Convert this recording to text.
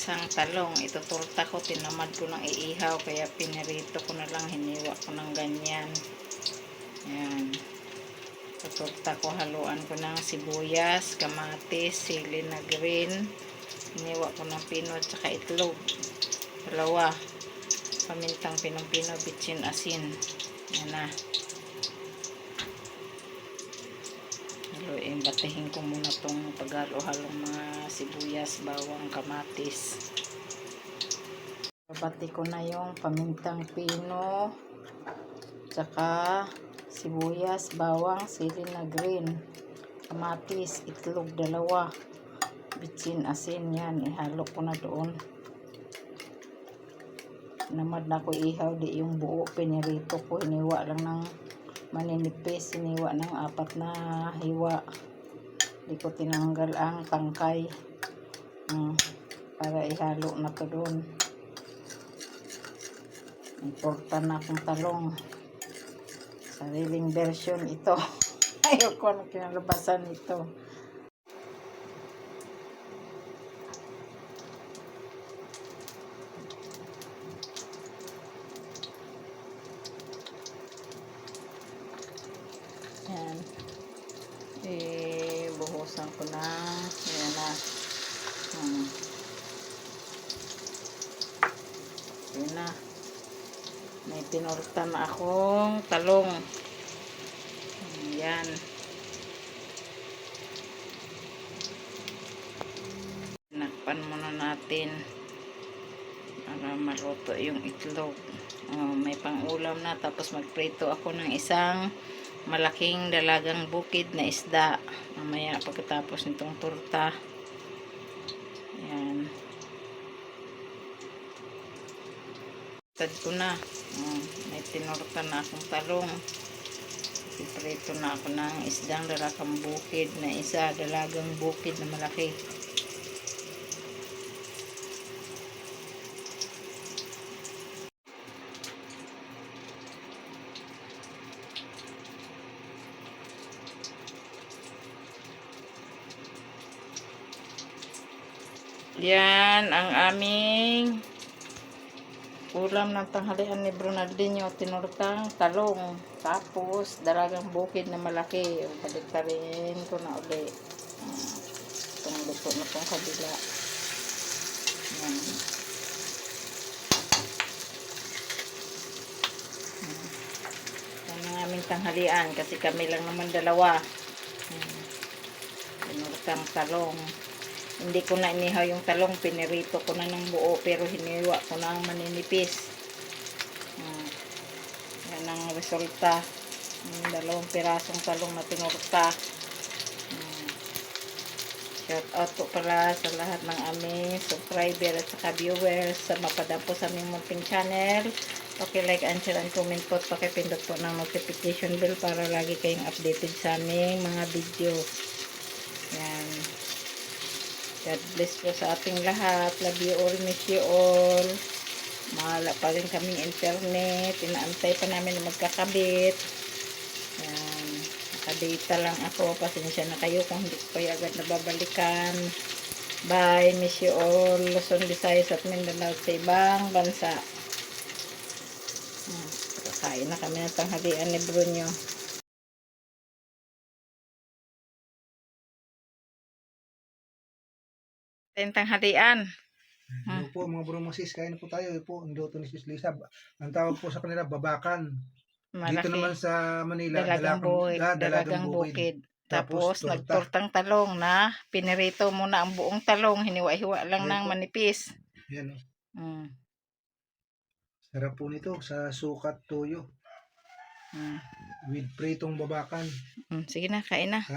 isang talong. Ituturta ko, tinamad ko ng iihaw, kaya pinirito ko na lang, hiniwa ko ng ganyan. Ayan. Tuturta ko, haluan ko ng sibuyas, kamatis, sili na green. Hiniwa ko ng pino at saka itlog. Dalawa. Pamintang pinong-pino, bitsin, asin. Ayan na. Haluin, batihin ko muna tong paghalo-halong mga sibuyas, bawang, kamatis. Babati ko na yung pamintang pino, tsaka sibuyas, bawang, sili na green, kamatis, itlog, dalawa, bitsin, asin. Yan, ihalo ko na doon. Namad na ko ihaw, di yung buo, pinirito ko, hiniwa lang ng maninipis, hiniwa ng 4 na hiwa. Di ko tinanggal ang tangkay para ihalo na to doon. Importan na akong talong, sariling version ito. Ayoko na kinalabasan ito. Yan. Buhusan ko na. Yan na. Yan na. May tinurta na akong talong. Yan. Nakpan muna natin para maluto yung itlog. May pang-ulam na. Tapos magprito ako ng isang malaking dalagang bukid na isda mamaya pagkatapos nitong turta. Yan. Tad ko na. May tinurta na akong talong. Iprito na ako ng isdang dalagang bukid na isa, dalagang bukid na malaki. Yan ang aming ulam ng tanghalian ni Bernardino, tinurtang talong, tapos dalagang bukid na malaki. Baliktarin ko na uli. Itong luto na itong kabila. Yan. Yan ang aming tanghalian kasi kami lang naman dalawa. Tinurtang talong. Hindi ko na inihaw yung talong, pinirito ko na ng buo, pero hiniwa ko na ang maninipis. Yan ang resulta. 2 pirasong talong na tinurta. Shout out po pala sa lahat ng aming subscriber at saka viewers sa mapadampo sa aming munting channel. Paki-like and share and comment po at pakipindot po ng notification bell para lagi kayong updated sa aming mga video. Yan. God bless po sa ating lahat. Love you all, miss you all. Mahala pa rin kaming internet. Inaantay pa namin na magkakabit. Yan. Nakadata lang ako. Pasensya na kayo kung hindi ko kayo agad nababalikan. Bye. Miss you all. Luzon, Visayas at Mindanao sa ibang bansa. Kakain na kami ng tanghalian ni Brunyo. Tanghalian. Hello po mga bromosis, kain po tayo po. Niluto ni Sis Lisa. Ang tawag po sa kanila babakan. Malaki. Dito naman sa Manila, dalagang bukid. Tapos torta. nagtortang talong na pinirito muna ang buong talong, hiniwa-hiwa lang ng manipis. Yan o. Sarap po nito sa sukat toyo. With pritong babakan. Sige na, kain na.